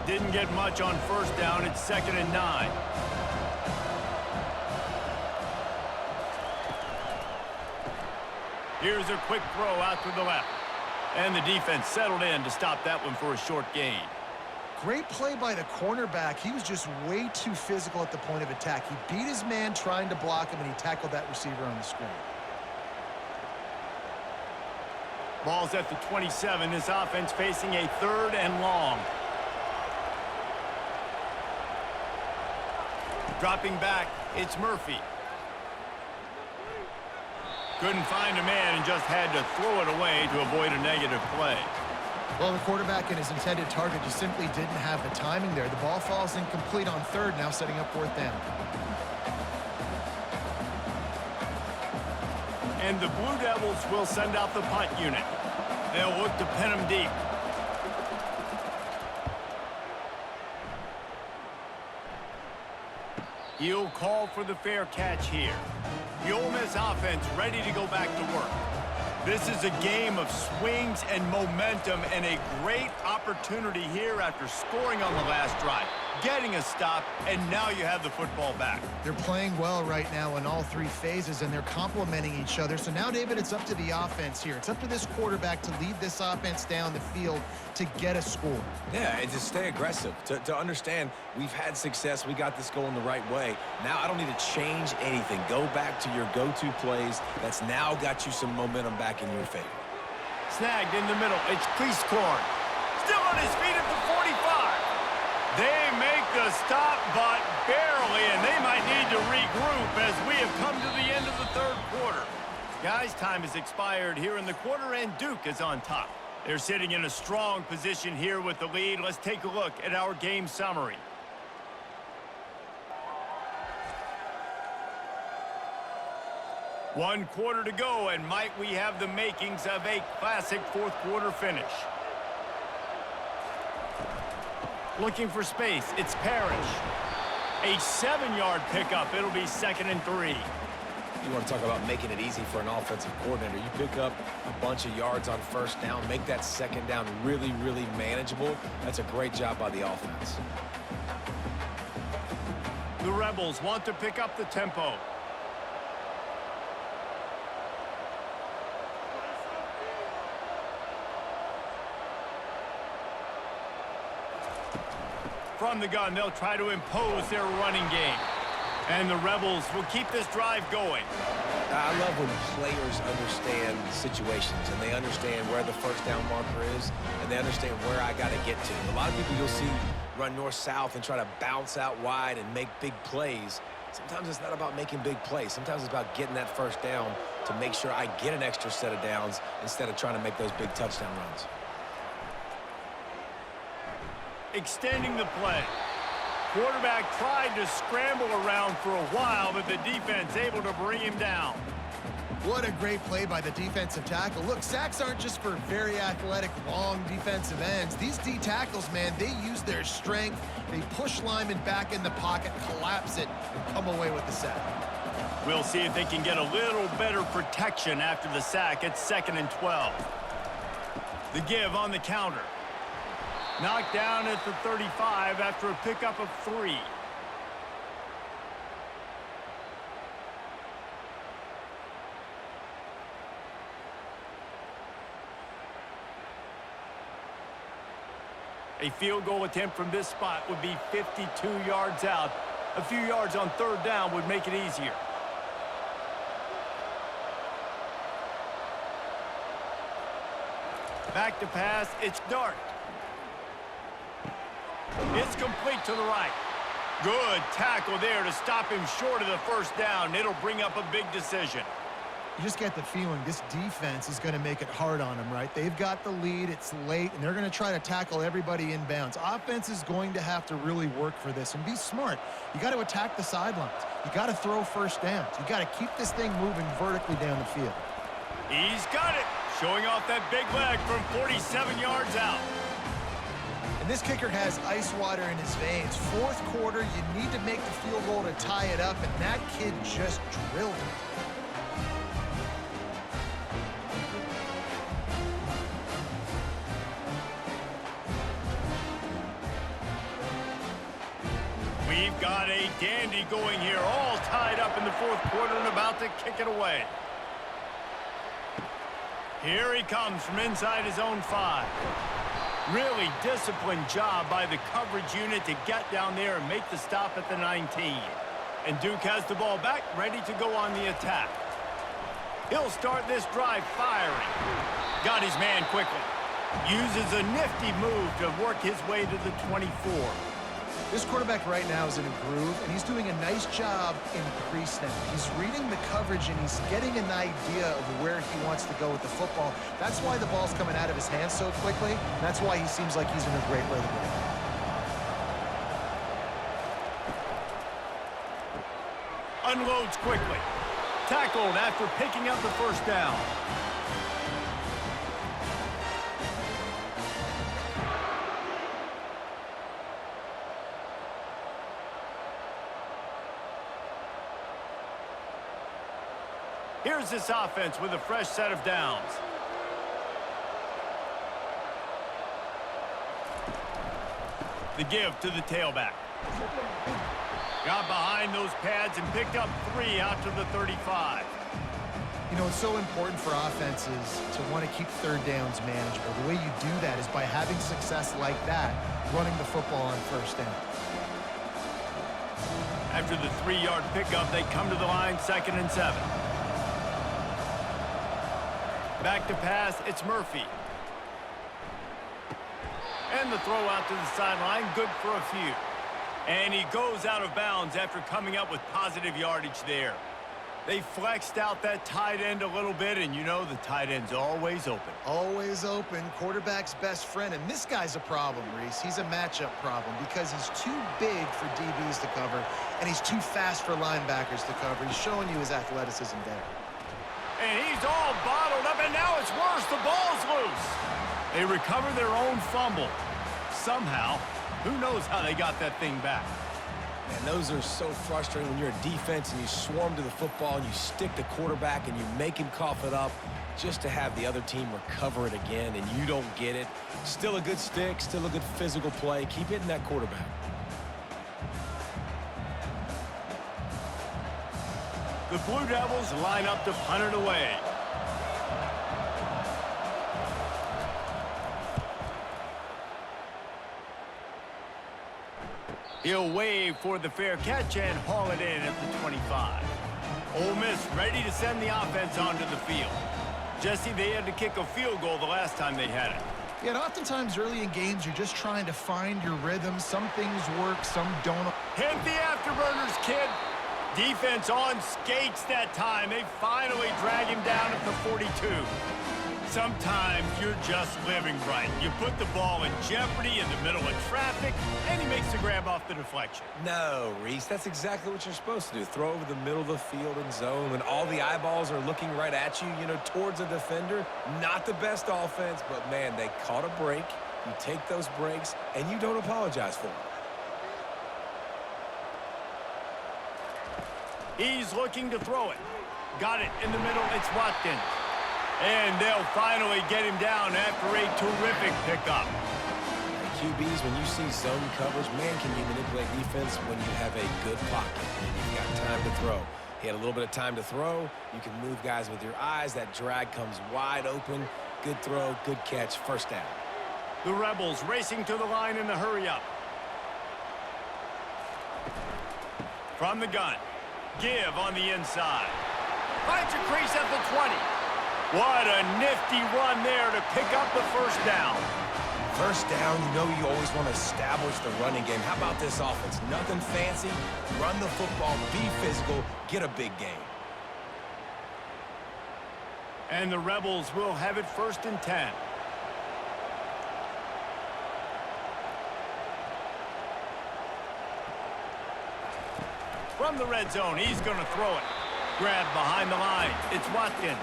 Didn't get much on first down. It's 2nd and 9. Here's a quick throw out to the left. And the defense settled in to stop that one for a short gain. Great play by the cornerback. He was just way too physical at the point of attack. He beat his man trying to block him, and he tackled that receiver on the screen. Ball's at the 27. This offense facing a 3rd and long. Dropping back, it's Murphy. Couldn't find a man and just had to throw it away to avoid a negative play. Well, the quarterback and his intended target just simply didn't have the timing there. The ball falls incomplete on 3rd, now setting up 4th down. And the Blue Devils will send out the punt unit. They'll look to pin them deep. He'll call for the fair catch here. The Ole Miss offense ready to go back to work. This is a game of swings and momentum and a great opportunity here after scoring on the last drive, getting a stop, and now you have the football back. They're playing well right now in all 3 phases, and they're complementing each other. So now, David, it's up to the offense here. It's up to this quarterback to lead this offense down the field to get a score. Yeah, and to stay aggressive, to understand we've had success, we got this going the right way. Now I don't need to change anything. Go back to your go-to plays. That's now got you some momentum back in your favor. Snagged in the middle. It's Priestcorn. Still on his feet at the 45. They make the stop, but barely, and they might need to regroup as we have come to the end of the 3rd quarter. Guys, time has expired here in the quarter, and Duke is on top. They're sitting in a strong position here with the lead. Let's take a look at our game summary. One quarter to go, and might we have the makings of a classic 4th quarter finish. Looking for space, it's Parrish. A 7-yard pickup. It'll be 2nd and 3. You want to talk about making it easy for an offensive coordinator. You pick up a bunch of yards on first down, make that 2nd down really, really manageable. That's a great job by the offense. The Rebels want to pick up the tempo. From the gun, they'll try to impose their running game. And the Rebels will keep this drive going. I love when players understand situations and they understand where the first down marker is and they understand where I got to get to. A lot of people you'll see run north-south and try to bounce out wide and make big plays. Sometimes it's not about making big plays. Sometimes it's about getting that first down to make sure I get an extra set of downs instead of trying to make those big touchdown runs. Extending the play. Quarterback tried to scramble around for a while, but the defense able to bring him down. What a great play by the defensive tackle. Look, sacks aren't just for very athletic, long defensive ends. These D tackles, man, they use their strength. They push linemen back in the pocket, collapse it, and come away with the sack. We'll see if they can get a little better protection after the sack. It's 2nd and 12. The give on the counter. Knocked down at the 35 after a pickup of 3. A field goal attempt from this spot would be 52 yards out. A few yards on 3rd down would make it easier. Back to pass, it's Dart. It's complete to the right. Good tackle there to stop him short of the first down. It'll bring up a big decision. You just get the feeling this defense is going to make it hard on them, right? They've got the lead, it's late, and they're going to try to tackle everybody inbounds. Offense is going to have to really work for this and be smart. You got to attack the sidelines. You got to throw first downs. You got to keep this thing moving vertically down the field. He's got it, showing off that big leg from 47 yards out. And this kicker has ice water in his veins. Fourth quarter, you need to make the field goal to tie it up, and that kid just drilled it. We've got a dandy going here, all tied up in the fourth quarter and about to kick it away. Here he comes from inside his own 5. Really disciplined job by the coverage unit to get down there and make the stop at the 19. And Duke has the ball back, ready to go on the attack. He'll start this drive firing. Got his man quickly. Uses a nifty move to work his way to the 24. This quarterback right now is in a groove, and he's doing a nice job in pre-snap. He's reading the coverage, and he's getting an idea of where he wants to go with the football. That's why the ball's coming out of his hands so quickly. And that's why he seems like he's in a great rhythm. Unloads quickly. Tackled after picking up the first down. Here's this offense with a fresh set of downs. The give to the tailback. Got behind those pads and picked up 3 out to the 35. You know, it's so important for offenses to want to keep third downs manageable. The way you do that is by having success like that, running the football on first down. After the 3-yard pickup, they come to the line, 2nd and 7. Back to pass, it's Murphy. And the throw out to the sideline, good for a few. And he goes out of bounds after coming up with positive yardage there. They flexed out that tight end a little bit, and you know the tight end's always open. Always open, quarterback's best friend. And this guy's a problem, Reese. He's a matchup problem because he's too big for DBs to cover, and he's too fast for linebackers to cover. He's showing you his athleticism there. And he's all bottled up, and now it's worse. The ball's loose. They recover their own fumble. Somehow, who knows how they got that thing back. And those are so frustrating when you're a defense and you swarm to the football and you stick the quarterback and you make him cough it up just to have the other team recover it again and you don't get it. Still a good stick, still a good physical play. Keep hitting that quarterback. The Blue Devils line up to punt it away. He'll wave for the fair catch and haul it in at the 25. Ole Miss ready to send the offense onto the field. Jesse, they had to kick a field goal the last time they had it. Yeah, and oftentimes early in games, you're just trying to find your rhythm. Some things work, some don't. Hit the afterburners, kid. Defense on skates that time. They finally drag him down at the 42. Sometimes you're just living right. You put the ball in jeopardy in the middle of traffic, and he makes the grab off the deflection. No, Reese, that's exactly what you're supposed to do. Throw over the middle of the field and zone when all the eyeballs are looking right at you, you know, towards a defender. Not the best offense, but, man, they caught a break. You take those breaks, and you don't apologize for them. He's looking to throw it. Got it in the middle. It's Watkins. And they'll finally get him down after a terrific pickup. QBs, when you see zone coverage, man, can you manipulate defense when you have a good pocket and you've got time to throw. He had a little bit of time to throw. You can move guys with your eyes. That drag comes wide open. Good throw, good catch, first down. The Rebels racing to the line in the hurry-up. From the gun. Give on the inside. Finds a crease at the 20. What a nifty run there to pick up the first down. First down, you know you always want to establish the running game. How about this offense? Nothing fancy. Run the football, be physical, get a big gain. And the Rebels will have it 1st and 10. From the red zone, he's going to throw it. Grabbed behind the line. It's Watkins.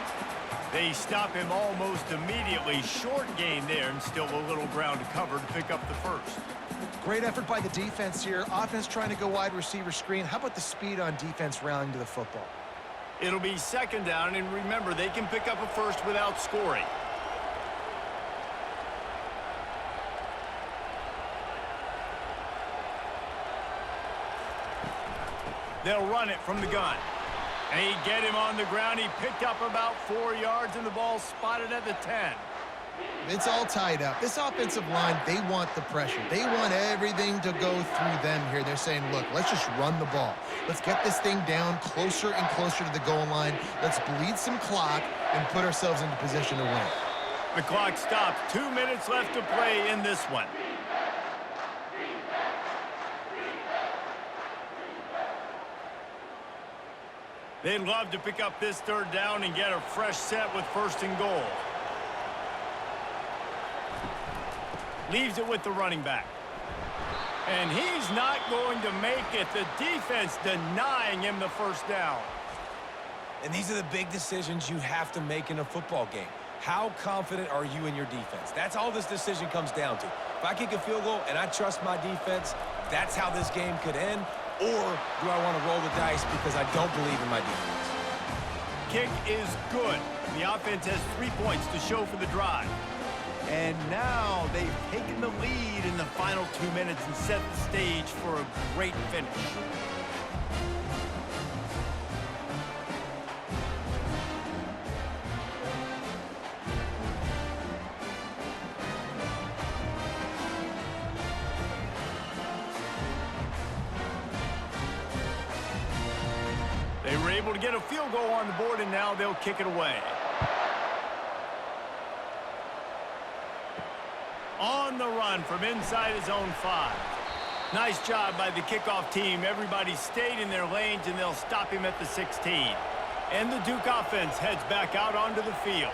They stop him almost immediately. Short gain there, and still a little ground to cover to pick up the first. Great effort by the defense here. Offense trying to go wide receiver screen. How about the speed on defense rallying to the football? It'll be 2nd down, and remember, they can pick up a first without scoring. They'll run it from the gun. They get him on the ground. He picked up about 4 yards, and the ball spotted at the 10. It's all tied up. This offensive line, they want the pressure. They want everything to go through them here. They're saying, look, let's just run the ball. Let's get this thing down closer and closer to the goal line. Let's bleed some clock and put ourselves into position to win. The clock stops. 2 minutes left to play in this one. They'd love to pick up this 3rd down and get a fresh set with 1st and goal. Leaves it with the running back. And he's not going to make it. The defense denying him the 1st down. And these are the big decisions you have to make in a football game. How confident are you in your defense? That's all this decision comes down to. If I kick a field goal and I trust my defense, that's how this game could end. Or do I want to roll the dice because I don't believe in my defense? Kick is good. The offense has 3 points to show for the drive. And now they've taken the lead in the final 2 minutes and set the stage for a great finish. They were able to get a field goal on the board, and now they'll kick it away. On the run from inside his own 5. Nice job by the kickoff team. Everybody stayed in their lanes, and they'll stop him at the 16. And the Duke offense heads back out onto the field.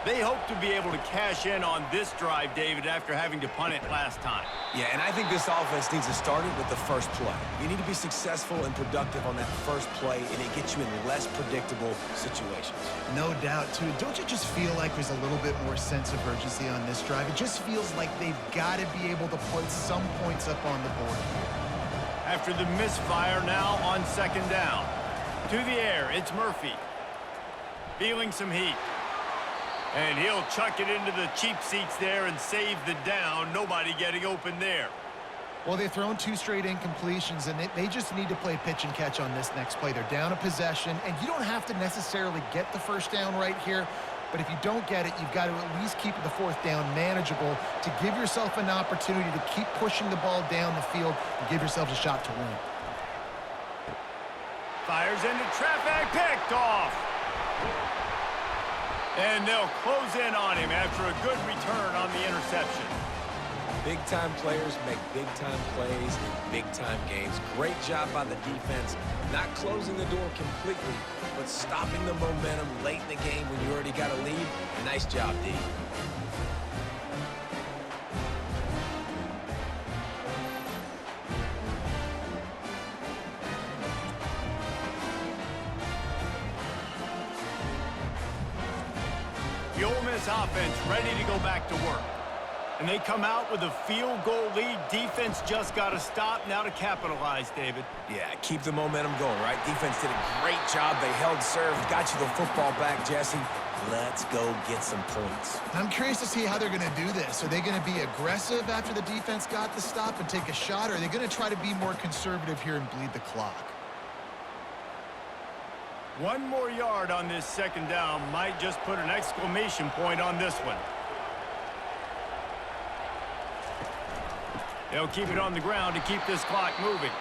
They hope to be able to cash in on this drive, David, after having to punt it last time. Yeah, and I think this offense needs to start it with the first play. You need to be successful and productive on that first play, and it gets you in less predictable situations. No doubt, too. Don't you just feel like there's a little bit more sense of urgency on this drive? It just feels like they've got to be able to put some points up on the board here. After the misfire, now on 2nd down. To the air, it's Murphy. Feeling some heat. And he'll chuck it into the cheap seats there and save the down. Nobody getting open there. Well, they've thrown 2 straight incompletions, and they just need to play pitch and catch on this next play. They're down a possession, and you don't have to necessarily get the 1st down right here, but if you don't get it, you've got to at least keep the 4th down manageable to give yourself an opportunity to keep pushing the ball down the field and give yourselves a shot to win. Fires into traffic, picked off. And they'll close in on him after a good return on the interception. Big-time players make big-time plays in big-time games. Great job by the defense, not closing the door completely, but stopping the momentum late in the game when you already got a lead. Nice job, D. The Ole Miss offense ready to go back to work. And they come out with a field goal lead. Defense just got to stop now to capitalize, David. Yeah, keep the momentum going, right? Defense did a great job. They held serve, got you the football back, Jesse. Let's go get some points. I'm curious to see how they're going to do this. Are they going to be aggressive after the defense got the stop and take a shot, or are they going to try to be more conservative here and bleed the clock? 1 more yard on this 2nd down might just put an exclamation point on this one. They'll keep it on the ground to keep this clock moving.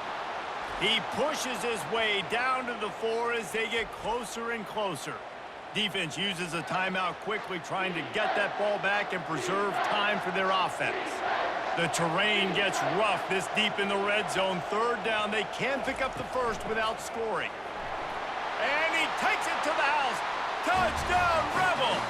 He pushes his way down to the 4 as they get closer and closer. Defense uses a timeout quickly, trying to get that ball back and preserve time for their offense. The terrain gets rough this deep in the red zone. Third down, they can pick up the first without scoring. And he takes it to the house. Touchdown, Rebels!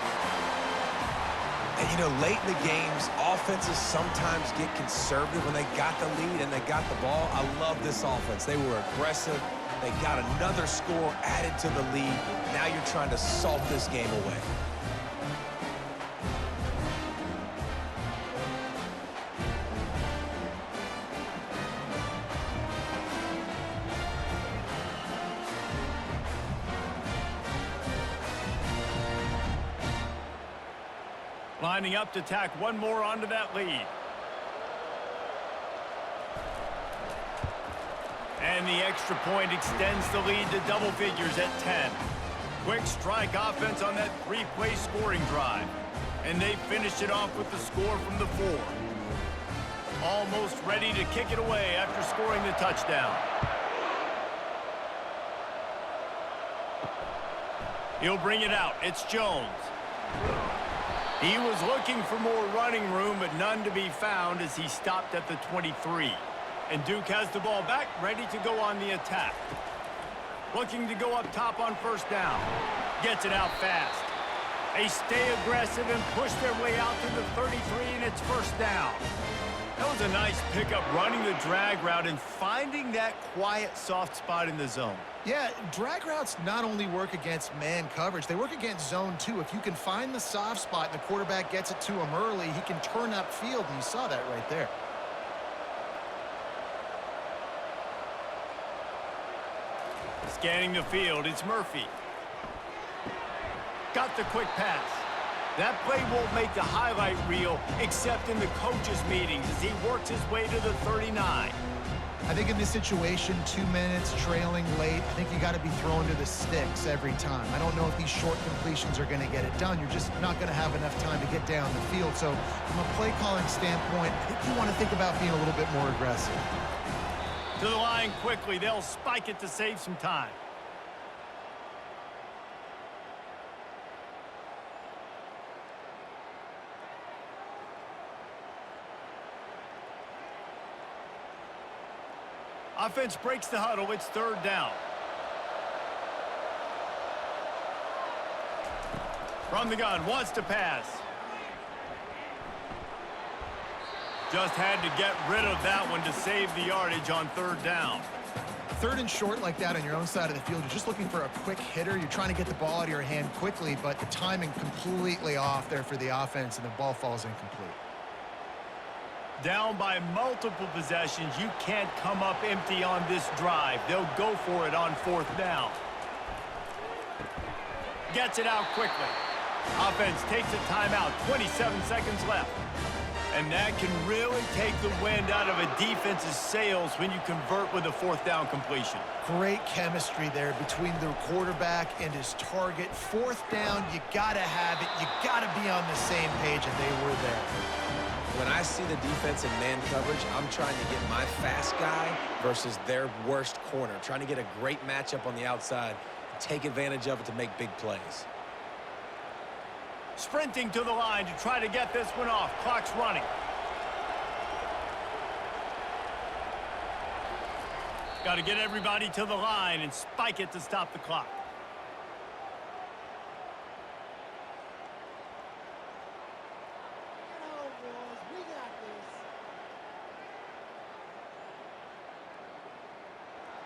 And, you know, late in the games, offenses sometimes get conservative when they got the lead and they got the ball. I love this offense. They were aggressive. They got another score added to the lead. Now you're trying to salt this game away. Lining up to tack one more onto that lead. And the extra point extends the lead to double figures at 10. Quick strike offense on that three-play scoring drive. And they finish it off with the score from the 4. Almost ready to kick it away after scoring the touchdown. He'll bring it out. It's Jones. He was looking for more running room, but none to be found as he stopped at the 23. And Duke has the ball back, ready to go on the attack. Looking to go up top on first down. Gets it out fast. They stay aggressive and push their way out to the 33, and it's first down. That was a nice pickup, running the drag route and finding that quiet, soft spot in the zone. Yeah, drag routes not only work against man coverage, they work against zone too. If you can find the soft spot and the quarterback gets it to him early, he can turn upfield, and you saw that right there. Scanning the field, it's Murphy. Got the quick pass. That play won't make the highlight reel except in the coaches' meetings as he works his way to the 39. I think in this situation, 2 minutes, trailing late, I think you got to be thrown to the sticks every time. I don't know if these short completions are going to get it done. You're just not going to have enough time to get down the field. So from a play calling standpoint, I think you want to think about being a little bit more aggressive. To the line quickly. They'll spike it to save some time. Offense breaks the huddle. It's third down. From the gun, wants to pass. Just had to get rid of that one to save the yardage on third down. Third and short like that on your own side of the field, you're just looking for a quick hitter. You're trying to get the ball out of your hand quickly, but the timing completely off there for the offense, and the ball falls incomplete. Down by multiple possessions, you can't come up empty on this drive. They'll go for it on fourth down. Gets it out quickly. Offense takes a timeout, 27 seconds left. And that can really take the wind out of a defense's sails when you convert with a fourth down completion. Great chemistry there between the quarterback and his target. Fourth down, you got to have it. You got to be on the same page, and they were there. When I see the defense in man coverage, I'm trying to get my fast guy versus their worst corner, trying to get a great matchup on the outside, take advantage of it to make big plays. Sprinting to the line to try to get this one off. Clock's running. Got to get everybody to the line and spike it to stop the clock.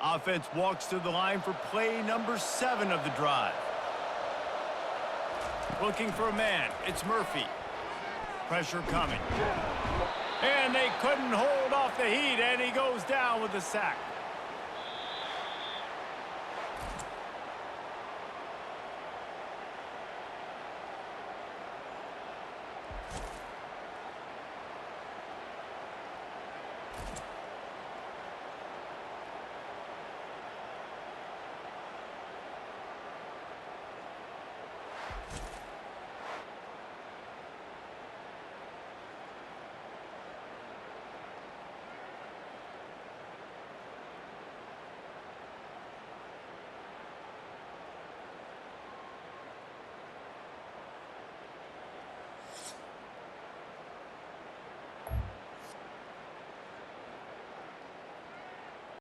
Offense walks to the line for play number 7 of the drive. Looking for a man. It's Murphy. Pressure coming. And they couldn't hold off the heat, and he goes down with a sack.